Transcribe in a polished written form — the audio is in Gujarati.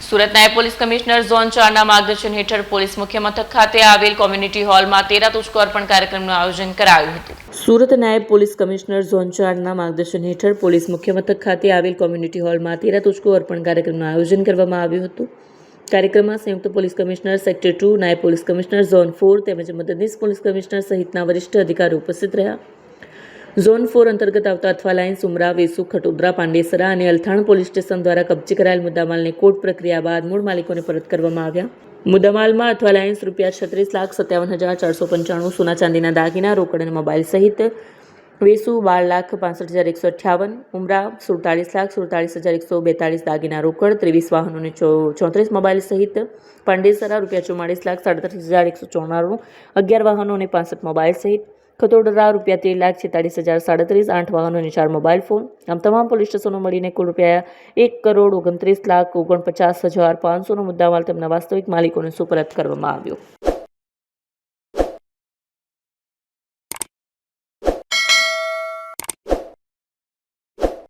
સુરત નાયબ પોલીસ કમિશનર ઝોન 4ના માર્ગદર્શન હેઠળ પોલીસ મુખ્ય મથક ખાતે આવેલ કોમ્યુનિટી હોલમાં 13 તુષ્કો અર્પણ કાર્યક્રમનું આયોજન કરાયું હતું. સુરત નાયબ પોલીસ કમિશનર ઝોન 4ના માર્ગદર્શન હેઠળ પોલીસ મુખ્ય મથક ખાતે આવેલ કોમ્યુનિટી હોલમાં 13 તુષ્કો અર્પણ કાર્યક્રમનું આયોજન કરવામાં આવ્યું હતું. કાર્યક્રમમાં સંયુક્ત પોલીસ કમિશનર સેક્ટર 2, નાયબ પોલીસ કમિશનર ઝોન 4 તેમજ મદદનીશ પોલીસ કમિશનર સહિતના વરિષ્ઠ અધિકારીઓ ઉપસ્થિત રહ્યા. ઝોન 4 અંતર્ગત આવતા અથવાલાઇન્સ, ઉમરા, વેસુ, ખટોદરા, પાંડેસરા અને અલથાણ પોલીસ સ્ટેશન દ્વારા કબજે કરાયેલ મુદ્દામાલને કોર્ટ પ્રક્રિયા બાદ મૂળ માલિકોને પરત કરવામાં આવ્યા. મુદ્દામાલમાં અથવાલાઇન્સ ₹36,57,495 સોના ચાંદીના દાગીના, રોકડ અને મોબાઈલ સહિત, વેસુ 12,65,158, ઉમરા 47,47,142 દાગીના, રોકડ 23 વાહનો અને 34 મોબાઈલ સહિત, પાંડેસરા ₹44,37,194, 11 વાહનો અને 65 મોબાઈલ સહિત, ખતોદરા ₹13,46,037, 8 વાહનો અને 4 મોબાઈલ ફોન. આમ તમામ પોલીસ સ્ટેશનો મળીને કુલ ₹1,29,49,500નો મુદ્દામાલ તેમના વાસ્તવિક માલિકોને સુપરત કરવામાં આવ્યો.